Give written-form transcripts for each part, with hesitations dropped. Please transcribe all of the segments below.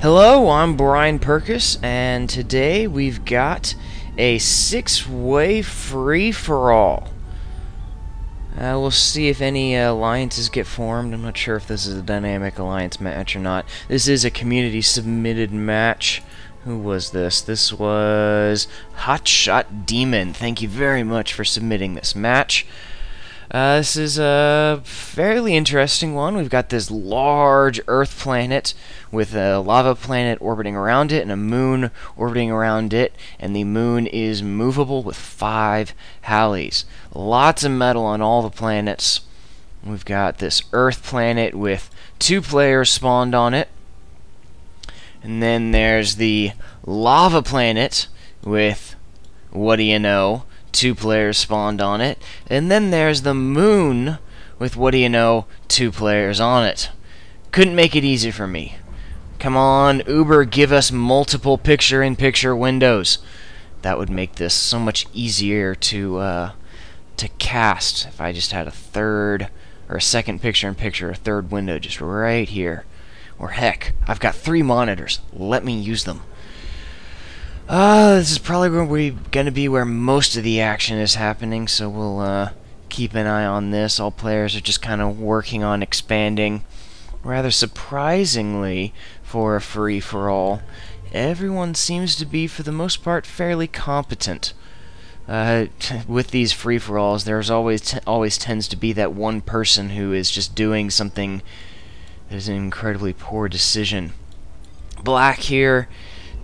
Hello, I'm Brian Perkis, and today we've got a 6-way free-for-all. We'll see if any alliances get formed. I'm not sure if this is a dynamic alliance match or not. This is a community-submitted match. Who was this? This was Hotshot Demon. Thank you very much for submitting this match. This is a fairly interesting one. We've got this large Earth planet with a lava planet orbiting around it and a moon orbiting around it, and the moon is movable with 5 Halleys. Lots of metal on all the planets. We've got this Earth planet with 2 players spawned on it, and then there's the lava planet with, what do you know, 2 players spawned on it, and then there's the moon with, what do you know, 2 players on it. Couldn't make it easy for me. Come on, Uber, give us multiple picture-in-picture windows. That would make this so much easier to cast if I just had a third or a second picture-in-picture, a third window just right here. Or heck, I've got 3 monitors. Let me use them. This is probably going to be where most of the action is happening, so we'll keep an eye on this. All players are just kind of working on expanding. Rather surprisingly, for a free-for-all, everyone seems to be, for the most part, fairly competent. With these free-for-alls, there's always tends to be that one person who is just doing something that is an incredibly poor decision. Black here.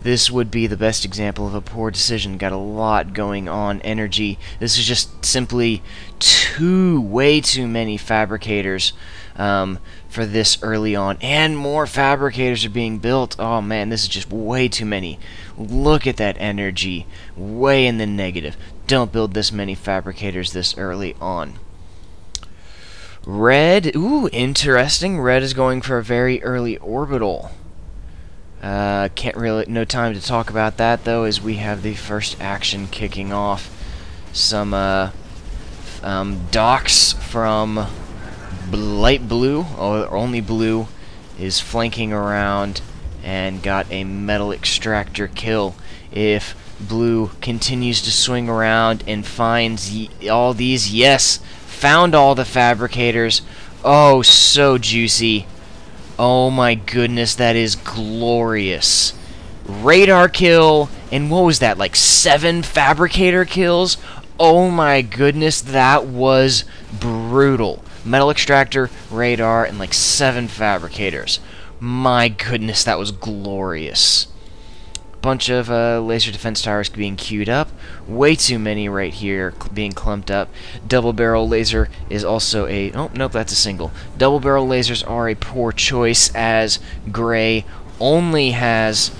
This would be the best example of a poor decision. Got a lot going on. Energy. This is just simply way too many fabricators for this early on. And more fabricators are being built. Oh man, this is just way too many. Look at that energy. Way in the negative. Don't build this many fabricators this early on. Red. Ooh, interesting. Red is going for a very early orbital. No time to talk about that though, as we have the first action kicking off. Some docks from light blue, or only blue, is flanking around and got a metal extractor kill. If blue continues to swing around and finds all these, yes, found all the fabricators. Oh, so juicy. Oh my goodness, that is glorious. Radar kill, and what was that, like 7 fabricator kills? Oh my goodness, that was brutal. Metal extractor, radar, and like 7 fabricators. My goodness, that was glorious. Bunch of laser defense towers being queued up. Way too many right here being clumped up. Double barrel laser is also a... Oh, nope, that's a single. Double barrel lasers are a poor choice, as gray only has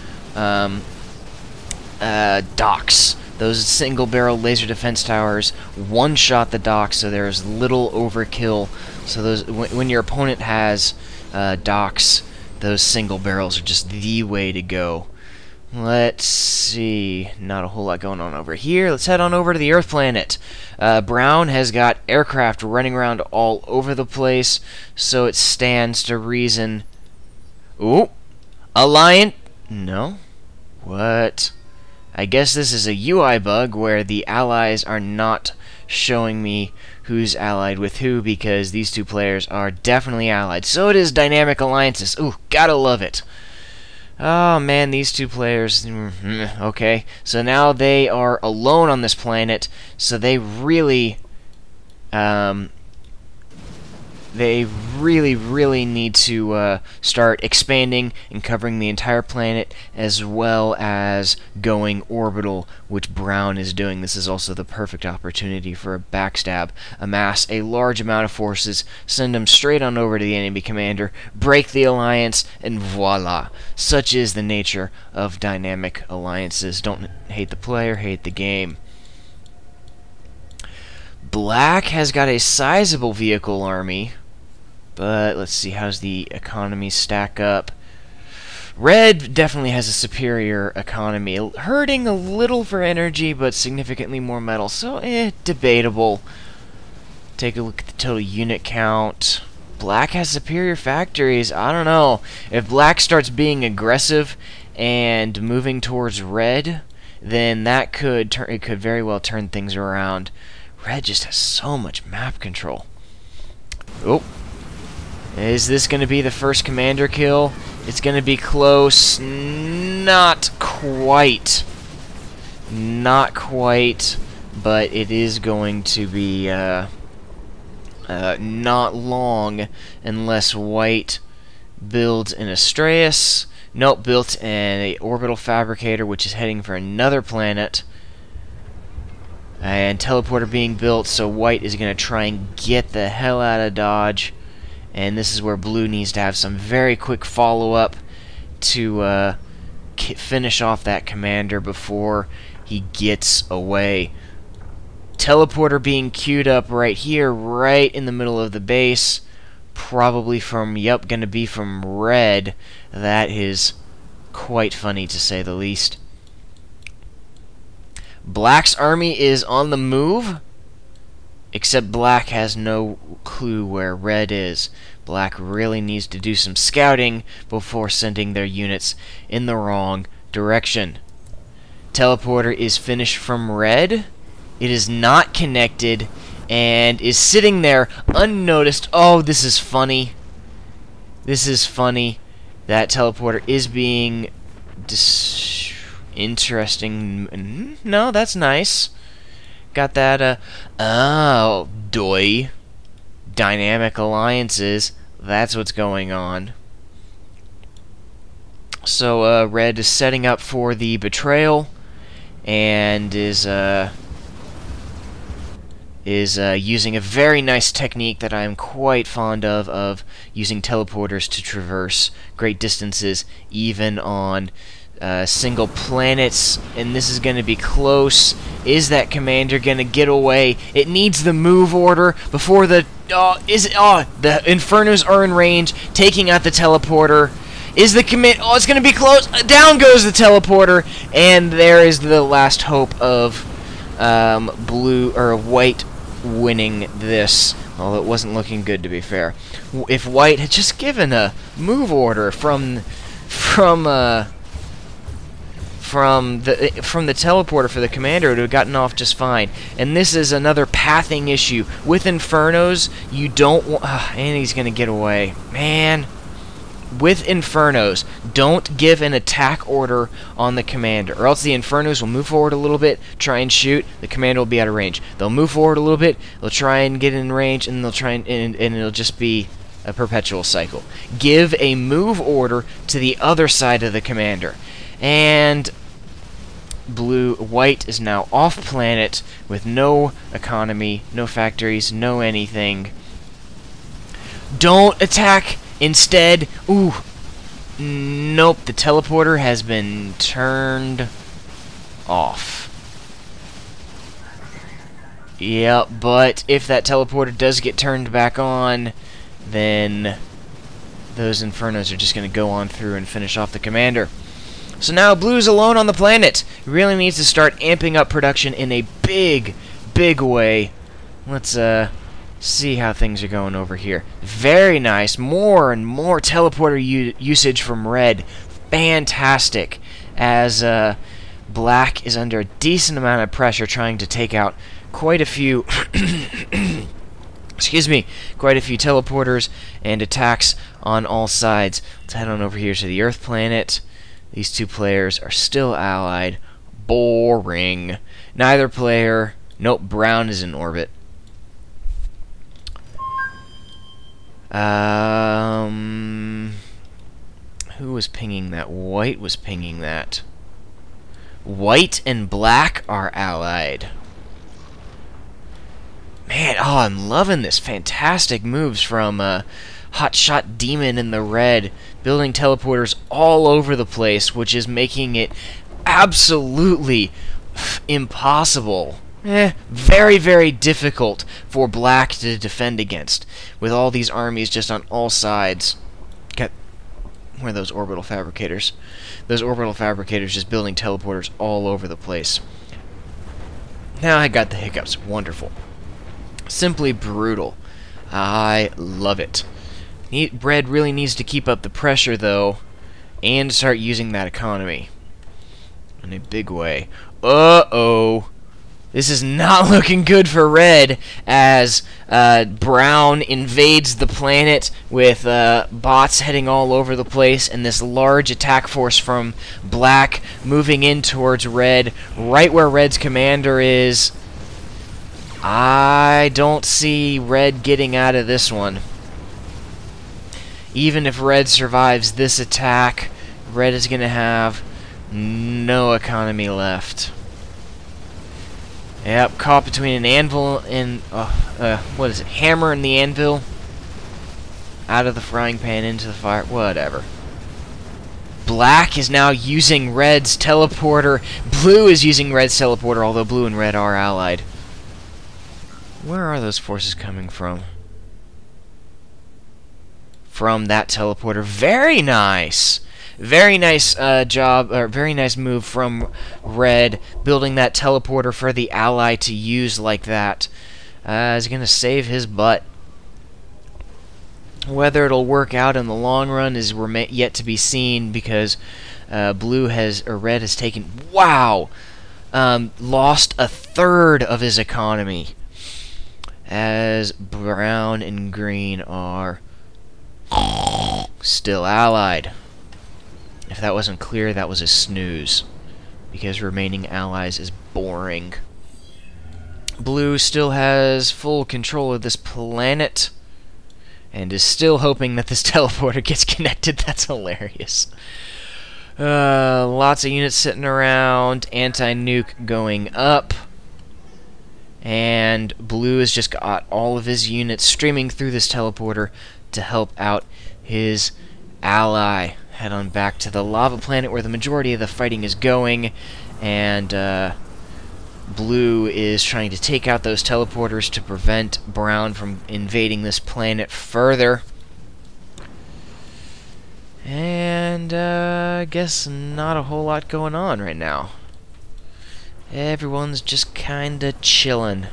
docks. Those single barrel laser defense towers one-shot the docks, so there's little overkill. So those when your opponent has docks, those single barrels are just the way to go. Let's see, not a whole lot going on over here. Let's head on over to the Earth planet. Brown has got aircraft running around all over the place, so it stands to reason. Ooh, Alliant? No? What? I guess this is a UI bug where the allies are not showing me who's allied with who, because these 2 players are definitely allied. So it is dynamic alliances. Ooh, gotta love it. Oh man, these 2 players, okay, so now they are alone on this planet, so they really need to start expanding and covering the entire planet, as well as going orbital, which Brown is doing. This is also the perfect opportunity for a backstab. Amass a large amount of forces, send them straight on over to the enemy commander, break the alliance, and voila. Such is the nature of dynamic alliances. Don't hate the player, hate the game. Black has got a sizable vehicle army, but let's see, how's the economy stack up? Red definitely has a superior economy, hurting a little for energy, but significantly more metal, so debatable. Take a look at the total unit count. Black has superior factories. I don't know. If Black starts being aggressive and moving towards Red, then that could very well turn things around. Red just has so much map control. Oh. Is this going to be the first commander kill? It's going to be close. Not quite. Not quite. But it is going to be not long unless White builds an Astraeus. Nope, built an orbital fabricator, which is heading for another planet. And teleporter being built, so White is going to try and get the hell out of Dodge. And this is where Blue needs to have some very quick follow-up to finish off that commander before he gets away. Teleporter being queued up right here, right in the middle of the base. Probably from, yep, going to be from Red. That is quite funny, to say the least. Black's army is on the move, except Black has no clue where Red is. Black really needs to do some scouting before sending their units in the wrong direction. Teleporter is finished from Red. It is not connected and is sitting there unnoticed. Oh, this is funny. This is funny. That teleporter is being interesting. No, that's nice. Got that, oh, doy. Dynamic alliances. That's what's going on. So, Red is setting up for the betrayal and is using a very nice technique that I am quite fond of using teleporters to traverse great distances, even on single planets. And this is going to be close. Is that commander going to get away? It needs the move order before the the Infernos are in range, taking out the teleporter. Is the command? Oh, it's going to be close. Down goes the teleporter, and there is the last hope of Blue or White winning this. Although it wasn't looking good, to be fair. If White had just given a move order from the teleporter for the commander, it would have gotten off just fine. And this is another pathing issue with Infernos. You don't want, and he's gonna get away, man. With Infernos, don't give an attack order on the commander, or else the Infernos will move forward a little bit, try and shoot, the commander will be out of range. They'll move forward a little bit, they'll try and get in range, and they'll try and it'll just be a perpetual cycle. Give a move order to the other side of the commander. And White is now off planet with no economy, no factories, no anything. Don't attack. Instead, ooh, nope, the teleporter has been turned off. Yeah, but if that teleporter does get turned back on, then those Infernos are just going to go on through and finish off the commander. So now Blue's alone on the planet. He really needs to start amping up production in a big, big way. Let's, see how things are going over here. Very nice. More and more teleporter usage from Red. Fantastic. As Black is under a decent amount of pressure trying to take out quite a few excuse me, quite a few teleporters and attacks on all sides. Let's head on over here to the Earth planet. These two players are still allied. Boring. Neither player. Nope, Brown is in orbit. Who was pinging that? White was pinging that. White and Black are allied. Man, oh, I'm loving this. Fantastic moves from Hotshot Demon in the red, building teleporters all over the place, which is making it absolutely impossible. Very, very difficult for Black to defend against, with all these armies just on all sides. Where are those orbital fabricators? Those orbital fabricators just building teleporters all over the place. Now I got the hiccups. Wonderful. Simply brutal. I love it. Red really needs to keep up the pressure, though, and start using that economy in a big way. Uh-oh. This is not looking good for Red as Brown invades the planet with bots heading all over the place and this large attack force from Black moving in towards Red, right where Red's commander is. I don't see Red getting out of this one. Even if Red survives this attack, Red is going to have no economy left. Yep, caught between an anvil and, what is it, hammer and the anvil. Out of the frying pan into the fire, whatever. Black is now using Red's teleporter. Blue is using Red's teleporter, although Blue and Red are allied. Where are those forces coming from? From that teleporter. Very nice! Very nice job, or very nice move from Red, building that teleporter for the ally to use like that. Is going to save his butt. Whether it'll work out in the long run is yet to be seen, because Red has taken, wow, lost a third of his economy, as Brown and Green are still allied. If that wasn't clear, that was a snooze, because remaining allies is boring. Blue still has full control of this planet, and is still hoping that this teleporter gets connected. That's hilarious. Lots of units sitting around, anti-nuke going up, and Blue has just got all of his units streaming through this teleporter to help out his ally. Head on back to the lava planet where the majority of the fighting is going, and Blue is trying to take out those teleporters to prevent Brown from invading this planet further. And I guess not a whole lot going on right now. Everyone's just kinda chilling.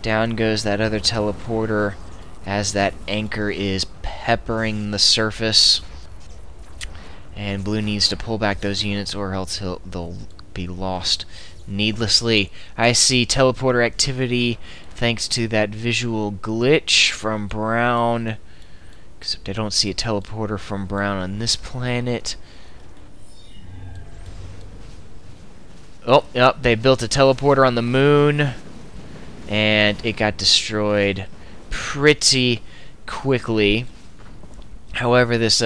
Down goes that other teleporter as that anchor is peppering the surface. And Blue needs to pull back those units, or else they'll be lost needlessly. I see teleporter activity thanks to that visual glitch from Brown. Except I don't see a teleporter from Brown on this planet. Oh, yep, they built a teleporter on the moon, and it got destroyed pretty quickly. However, this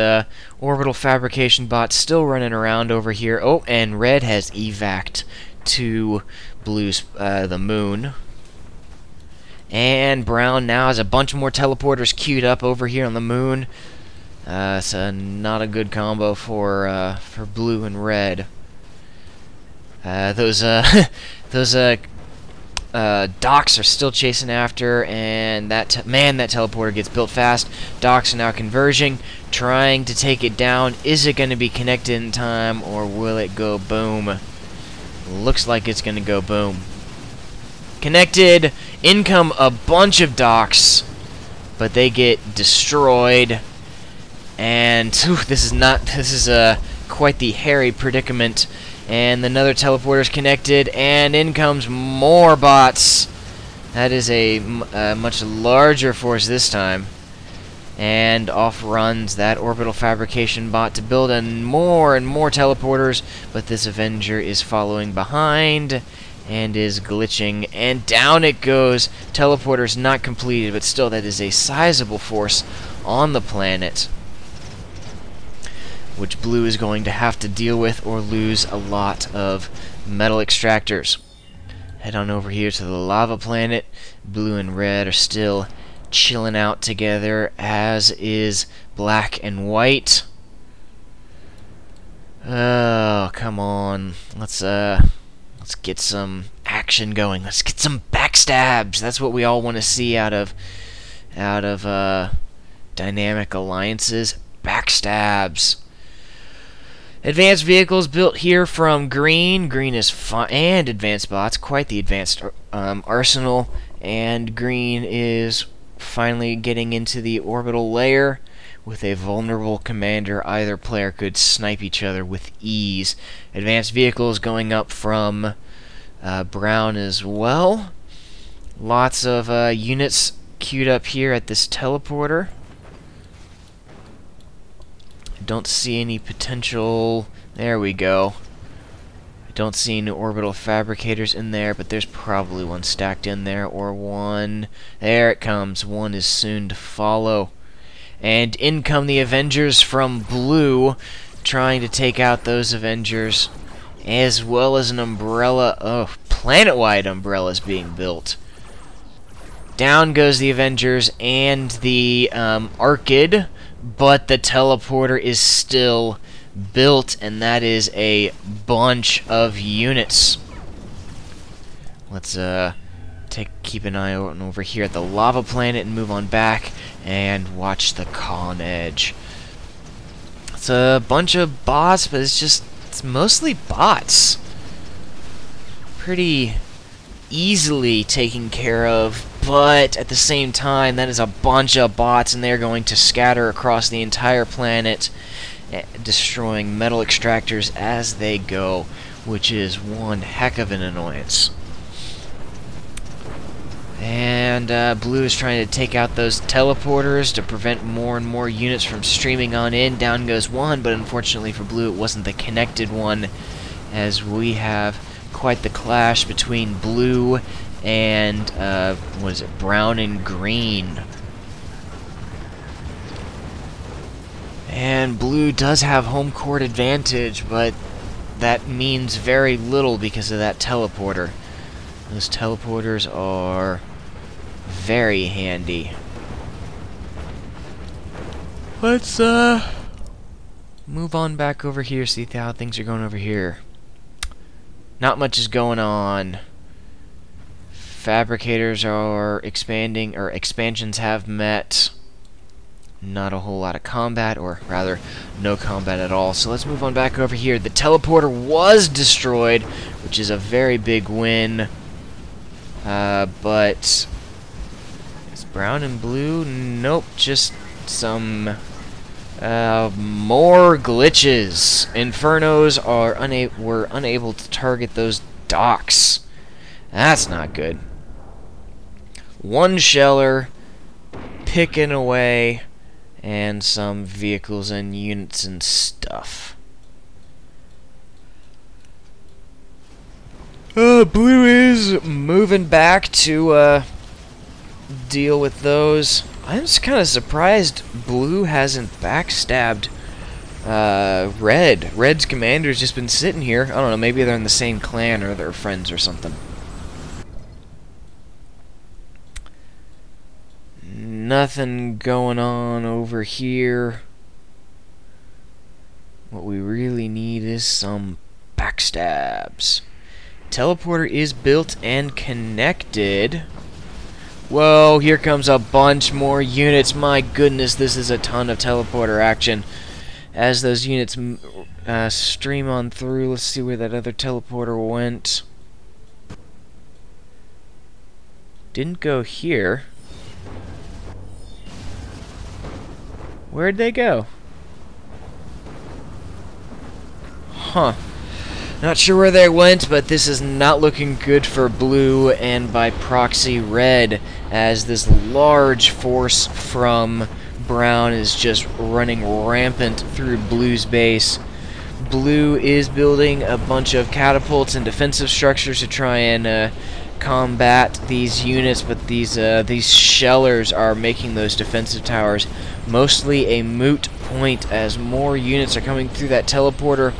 orbital fabrication bot's still running around over here. Oh, and Red has evac'd to Blue's the moon. And Brown now has a bunch more teleporters queued up over here on the moon. It's not a good combo for Blue and Red. Those docks are still chasing after, and that teleporter gets built fast. Docks are now converging, trying to take it down. Is it going to be connected in time, or will it go boom? Looks like it's going to go boom. Connected. In come a bunch of docks, but they get destroyed. And this is quite the hairy predicament. And another teleporter's connected, and in comes more bots. That is a much larger force this time. And off runs that orbital fabrication bot to build more and more teleporters, but this Avenger is following behind and is glitching, and down it goes. Teleporter's not completed, but still that is a sizable force on the planet, which Blue is going to have to deal with or lose a lot of metal extractors. Head on over here to the lava planet. Blue and Red are still chilling out together, as is Black and White. Oh, come on. Let's get some action going. Let's get some backstabs. That's what we all want to see out of dynamic alliances. Backstabs. Advanced vehicles built here from Green. Green is fine, and advanced bots. Quite the advanced arsenal. And Green is finally getting into the orbital layer. With a vulnerable commander, either player could snipe each other with ease. Advanced vehicles going up from Brown as well. Lots of units queued up here at this teleporter. Don't see any potential... There we go. I don't see any orbital fabricators in there, but there's probably one stacked in there, or one... There it comes. One is soon to follow. And in come the Avengers from blue, trying to take out those Avengers, as well as an umbrella. Oh, planet-wide umbrellas being built. Down goes the Avengers and the Arcid, but the teleporter is still built, and that is a bunch of units. Let's keep an eye on over here at the lava planet and move on back and watch the carnage. It's a bunch of bots, but it's mostly bots. Pretty easily taken care of, but at the same time, that is a bunch of bots, and they're going to scatter across the entire planet, destroying metal extractors as they go, which is one heck of an annoyance. And blue is trying to take out those teleporters to prevent more and more units from streaming on in. Down goes one, but unfortunately for blue, it wasn't the connected one, as we have quite the clash between blue and, what is it, brown and green. And blue does have home court advantage, but that means very little because of that teleporter. Those teleporters are very handy. Let's move on back over here, see how things are going over here. Not much is going on. Fabricators are expanding, or expansions have met. Not a whole lot of combat, or rather, no combat at all. So let's move on back over here. The teleporter was destroyed, which is a very big win. But is brown and blue? Nope, just some more glitches. Infernos were unable to target those docks. That's not good. One sheller picking away, and some vehicles and units and stuff. Blue is moving back to deal with those. I'm just kind of surprised blue hasn't backstabbed red. Red's commander's just been sitting here. I don't know, maybe they're in the same clan or they're friends or something. Nothing going on over here. What we really need is some backstabs. Teleporter is built and connected. Whoa, here comes a bunch more units. My goodness, this is a ton of teleporter action. As those units stream on through, let's see where that other teleporter went. Didn't go here. Where'd they go? Huh. Not sure where they went, but this is not looking good for blue, and by proxy red, as this large force from brown is just running rampant through blue's base. Blue is building a bunch of catapults and defensive structures to try and combat these units, but these shellers are making those defensive towers mostly a moot point, as more units are coming through. That teleporter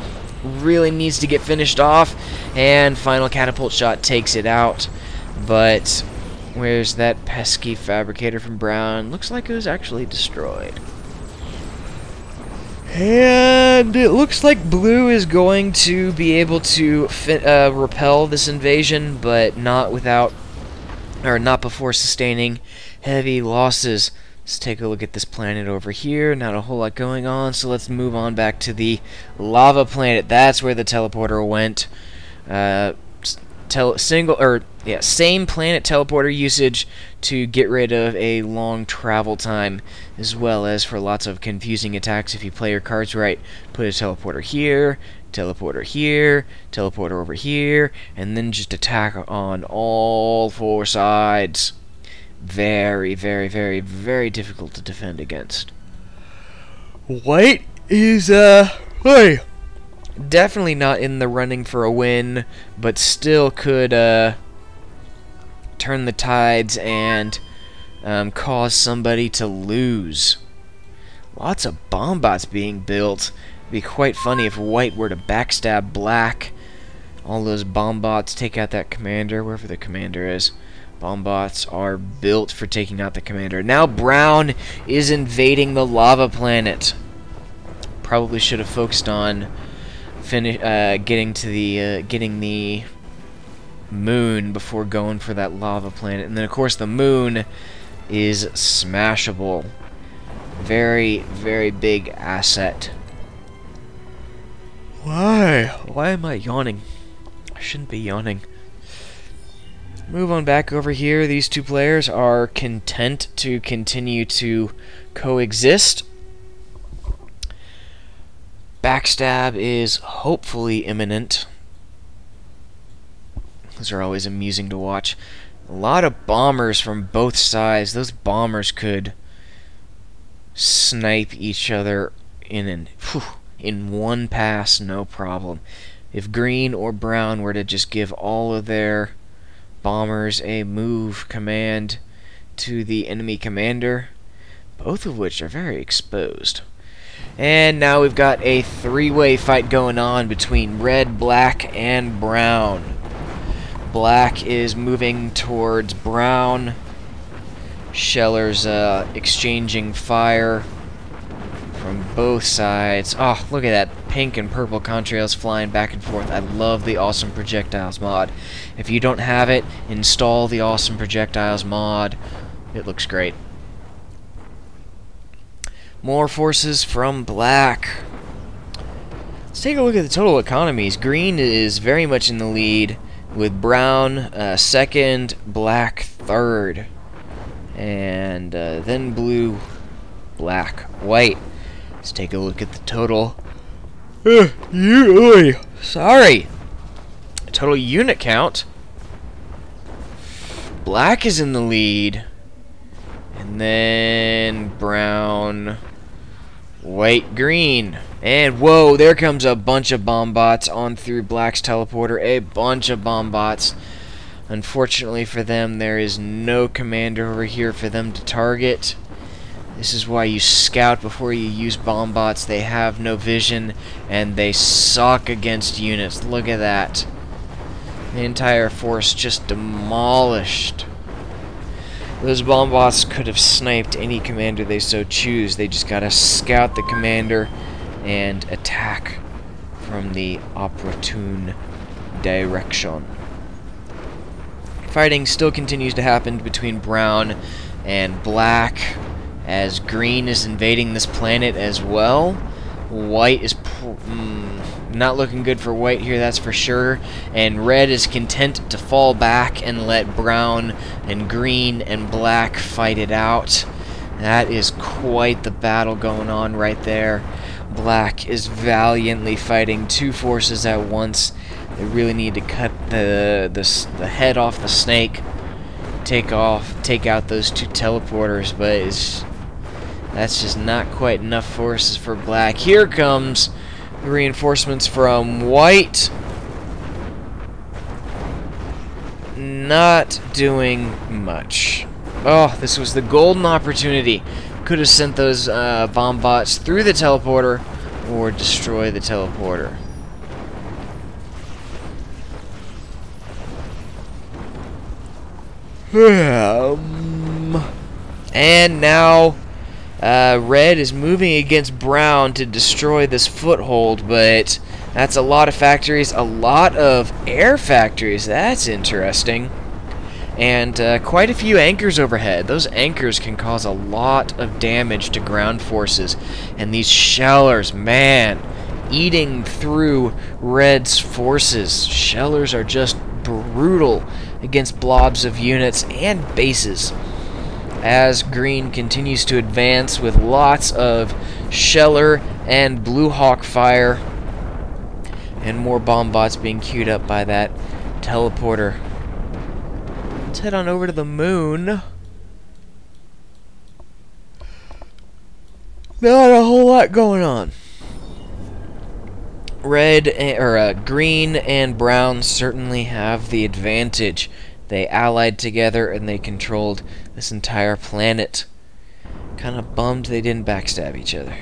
really needs to get finished off, and final catapult shot takes it out. But where's that pesky fabricator from brown? Looks like it was actually destroyed. And it looks like blue is going to be able to repel this invasion, but not before sustaining heavy losses. Let's take a look at this planet over here. Not a whole lot going on, so let's move on back to the lava planet. That's where the teleporter went. same planet teleporter usage to get rid of a long travel time, as well as for lots of confusing attacks if you play your cards right. Put a teleporter here, teleporter over here, and then just attack on all four sides. Very, very, very, very difficult to defend against. White is, definitely not in the running for a win, but still could, turn the tides and, cause somebody to lose. Lots of bomb bots being built. It'd be quite funny if White were to backstab Black. All those bomb bots take out that commander, wherever the commander is. Bomb bots are built for taking out the commander. Now Brown is invading the lava planet. Probably should have focused on getting the moon before going for that lava planet. And then of course the moon is smashable. Very, very big asset. Why? Why am I yawning? I shouldn't be yawning. Move on back over here. These two players are content to continue to coexist. Backstab is hopefully imminent. Those are always amusing to watch. A lot of bombers from both sides. Those bombers could snipe each other in one pass, no problem. If Green or Brown were to just give all of their bombers a move command to the enemy commander, both of which are very exposed. And now we've got a three-way fight going on between Red, Black, and Brown. Black is moving towards Brown. Sheller's exchanging fire from both sides. Oh, look at that pink and purple contrails flying back and forth. I love the Awesome Projectiles mod. If you don't have it, install the Awesome Projectiles mod. It looks great. More forces from Black. Let's take a look at the total economies. Green is very much in the lead, with Brown second, Black third, and then Blue, Black, White. Let's take a look at the total. Sorry. Total unit count. Black is in the lead, and then Brown, White, Green. And whoa, there comes a bunch of bomb bots on through Black's teleporter. A bunch of bomb bots. Unfortunately for them, there is no commander over here for them to target. This is why you scout before you use bomb bots. They have no vision, and they suck against units. Look at that. The entire force just demolished. Those bomb bots could have sniped any commander they so choose. They just gotta scout the commander and attack from the opportune direction. Fighting still continues to happen between Brown and Black, as Green is invading this planet as well. White is not looking good for White here, that's for sure. And Red is content to fall back and let Brown and Green and Black fight it out. That is quite the battle going on right there. Black is valiantly fighting two forces at once. They really need to cut the head off the snake, take out those two teleporters, but that's just not quite enough forces for Black. Here comes the reinforcements from White. Not doing much. Oh, this was the golden opportunity. Could have sent those bomb bots through the teleporter or destroy the teleporter. And now Red is moving against Brown to destroy this foothold, but that's a lot of factories, a lot of air factories. That's interesting. And quite a few anchors overhead. Those anchors can cause a lot of damage to ground forces. And these shellers, man, eating through Red's forces. Shellers are just brutal against blobs of units and bases, as green continues to advance with lots of Sheller and Blue Hawk fire, and more bomb bots being queued up by that teleporter. Let's head on over to the moon. Not a whole lot going on. Green and brown certainly have the advantage. They allied together and they controlled this entire planet. Kind of bummed they didn't backstab each other.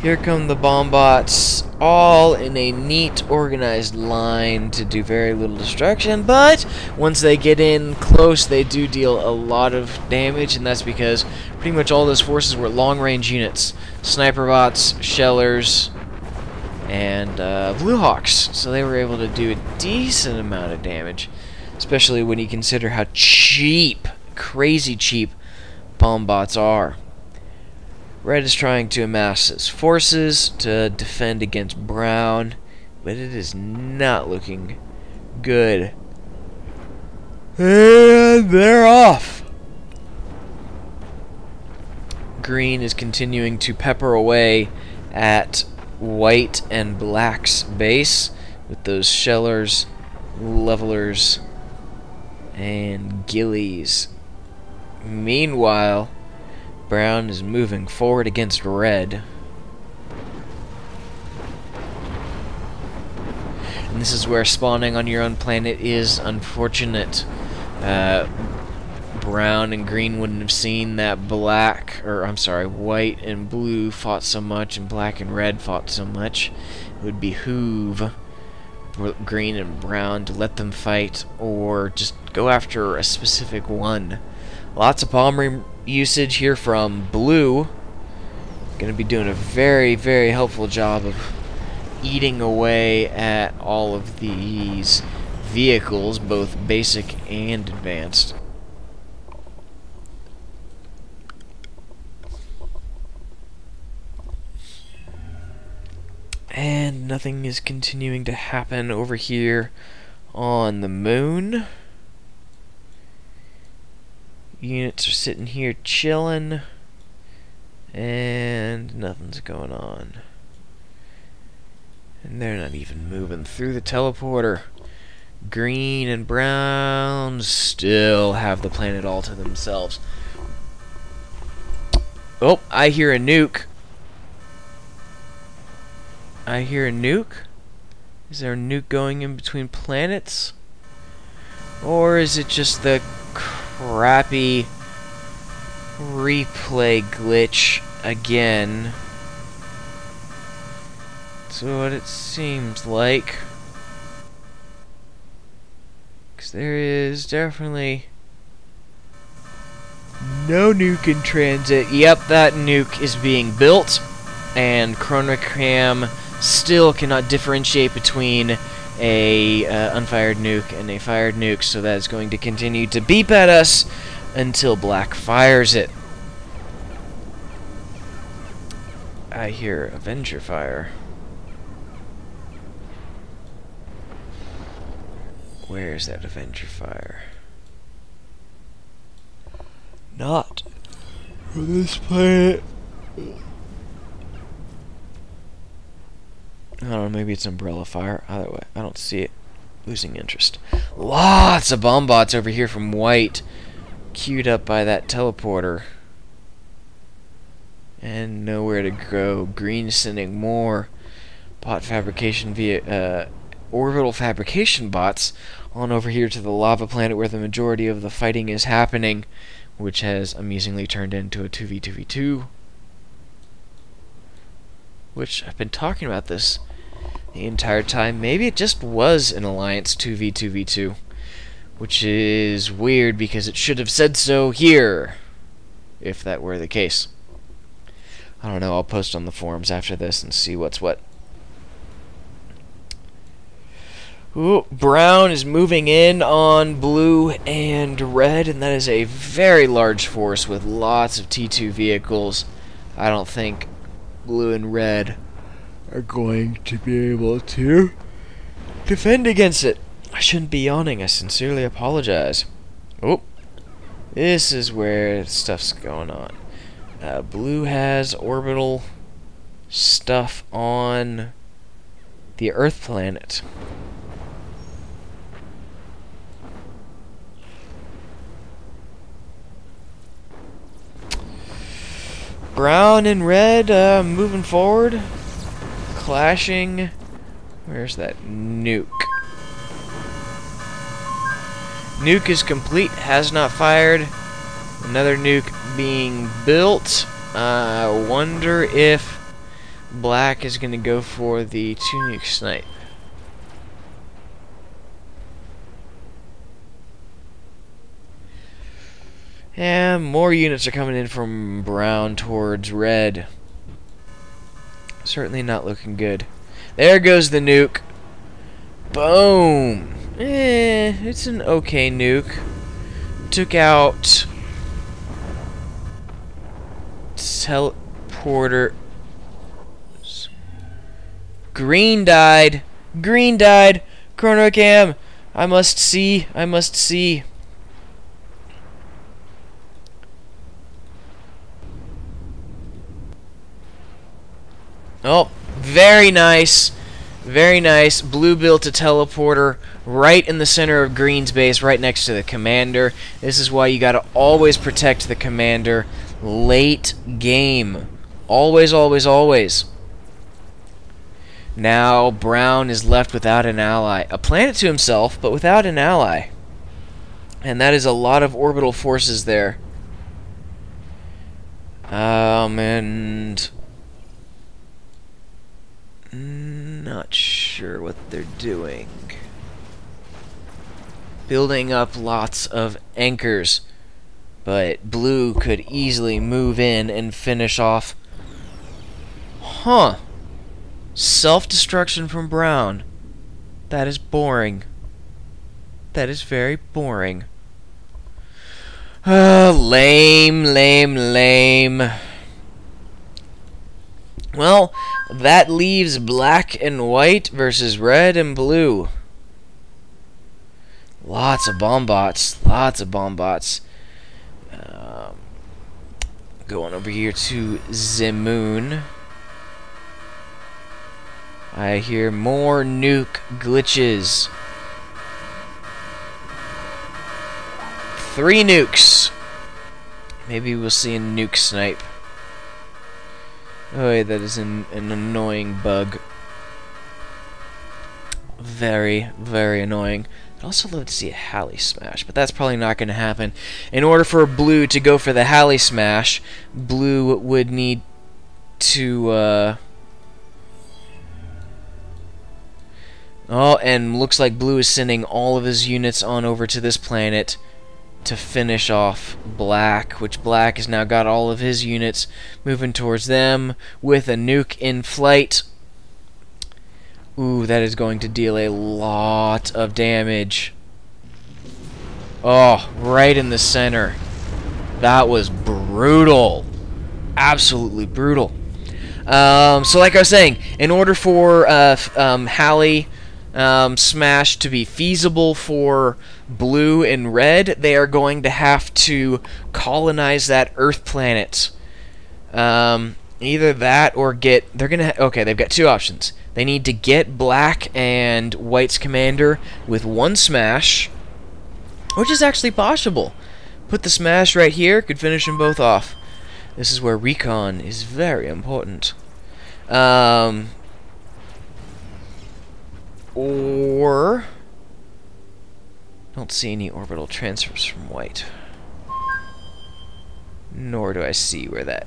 Here come the bomb bots, all in a neat, organized line to do very little destruction, but once they get in close, they do deal a lot of damage, and that's because pretty much all those forces were long-range units. Sniper bots, Shellers, and Blue Hawks, so they were able to do a decent amount of damage, especially when you consider how cheap, crazy cheap, bomb bots are. Red is trying to amass its forces to defend against brown, but it is not looking good. And they're off! Green is continuing to pepper away at white and black's base with those Shellers, Levelers, and Gillies. Meanwhile, brown is moving forward against red. And this is where spawning on your own planet is unfortunate. Brown and green wouldn't have seen that white and blue fought so much and black and red fought so much. It would behoove green and brown to let them fight or just go after a specific one. Lots of bomb usage here from blue. Going to be doing a very, very helpful job of eating away at all of these vehicles, both basic and advanced. And nothing is continuing to happen over here on the moon. Units are sitting here chilling, and nothing's going on. And they're not even moving through the teleporter. Green and brown still have the planet all to themselves. Oh, I hear a nuke. I hear a nuke? Is there a nuke going in between planets? Or is it just the crappy replay glitch again? That's what it seems like. Because there is definitely no nuke in transit. Yep, that nuke is being built, and Chronocam still cannot differentiate between a unfired nuke and a fired nuke, so that is going to continue to beep at us until black fires it. I hear Avenger fire. Where's that Avenger fire? Not from this planet. I don't know, maybe it's umbrella fire. Either way, I don't see it. Losing interest. Lots of bomb bots over here from white, queued up by that teleporter. And nowhere to go. Green sending more bot fabrication via orbital fabrication bots on over here to the lava planet where the majority of the fighting is happening, which has amusingly turned into a 2v2v2. Which, I've been talking about this the entire time. Maybe it just was an Alliance 2v2v2, which is weird because it should have said so here, if that were the case. I don't know, I'll post on the forums after this and see what's what. Ooh, brown is moving in on blue and red, and that is a very large force with lots of T2 vehicles. I don't think blue and red are going to be able to defend against it. I shouldn't be yawning. I sincerely apologize. Oh, this is where stuff's going on. Blue has orbital stuff on the Earth planet. Brown and red moving forward, clashing. Where's that nuke? Nuke is complete, has not fired. Another nuke being built. I wonder if black is going to go for the 2-nuke snipe. And more units are coming in from brown towards red. Certainly not looking good. There goes the nuke. Boom. It's an okay nuke. Took out teleporter. Green died. Green died. Chrono cam. I must see. I must see. Oh, very nice. Very nice. Blue built a teleporter right in the center of green's base, right next to the commander. This is why you gotta always protect the commander late game. Always, always, always. Now brown is left without an ally. A planet to himself, but without an ally. And that is a lot of orbital forces there. And not sure what they're doing. Building up lots of anchors, but blue could easily move in and finish off. Huh. Self-destruction from brown. That is boring. That is very boring. Lame, lame, lame. Well, that leaves black and white versus red and blue. Lots of bomb bots. Lots of bomb bots. Going over here to Zemoon. I hear more nuke glitches. 3 nukes. Maybe we'll see a nuke snipe. Oh, yeah, that is an annoying bug. Very, very annoying. I'd also love to see a Halley Smash, but that's probably not going to happen. In order for blue to go for the Halley Smash, blue would need to... Oh, and looks like blue is sending all of his units on over to this planet to finish off black, which black has now got all of his units moving towards them with a nuke in flight. Ooh, that is going to deal a lot of damage. Oh, right in the center. That was brutal. Absolutely brutal. So like I was saying, in order for Halley Smash to be feasible for blue and red, they are going to have to colonize that Earth planet. Either that or get... Okay, they've got 2 options. They need to get black and white's commander with 1 smash, which is actually possible. Put the smash right here, could finish them both off. This is where recon is very important. Or... don't see any orbital transfers from white. Nor do I see where that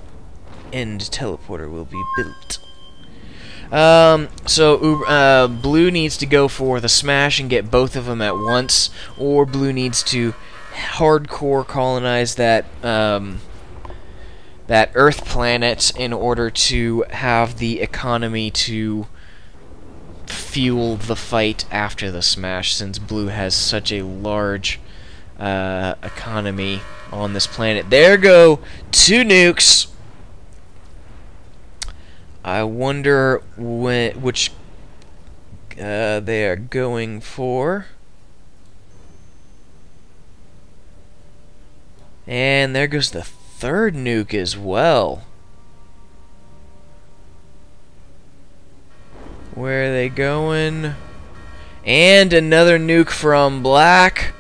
end teleporter will be built. So blue needs to go for the smash and get both of them at once, or blue needs to hardcore colonize that that Earth planet in order to have the economy to fuel the fight after the smash, since blue has such a large economy on this planet. There go 2 nukes. I wonder which they are going for. And there goes the third nuke as well. Where are they going? And another nuke from Black.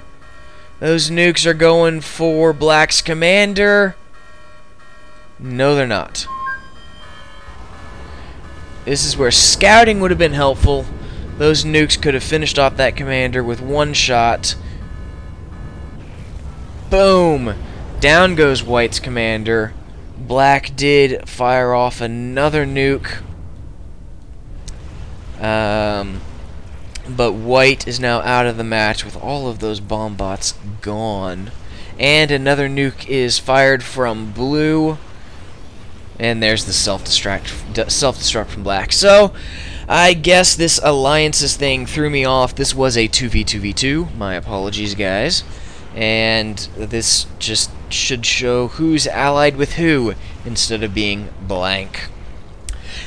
Those nukes are going for Black's commander. No, they're not. This is where scouting would have been helpful. Those nukes could have finished off that commander with one shot. Boom! Down goes White's commander. Black did fire off another nuke. But White is now out of the match with all of those bomb bots gone. And another nuke is fired from Blue. And there's the self-destruct from Black. So, I guess this alliances thing threw me off. This was a 2v2v2. My apologies, guys. And this just should show who's allied with who instead of being blank.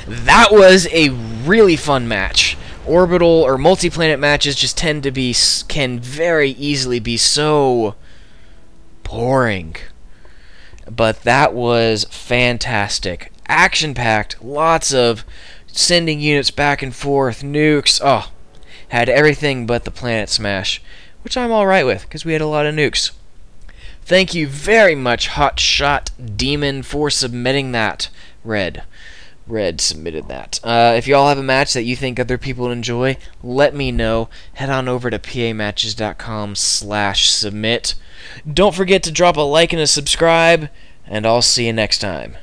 That was a really fun match. Orbital or multi-planet matches just can very easily be so boring. But that was fantastic. Action-packed, lots of sending units back and forth, nukes. Oh, had everything but the planet smash, which I'm alright with, because we had a lot of nukes. Thank you very much, Hotshot Demon, for submitting that. Red submitted that. If y'all have a match that you think other people would enjoy, let me know. Head on over to pamatches.com/submit. Don't forget to drop a like and a subscribe, and I'll see you next time.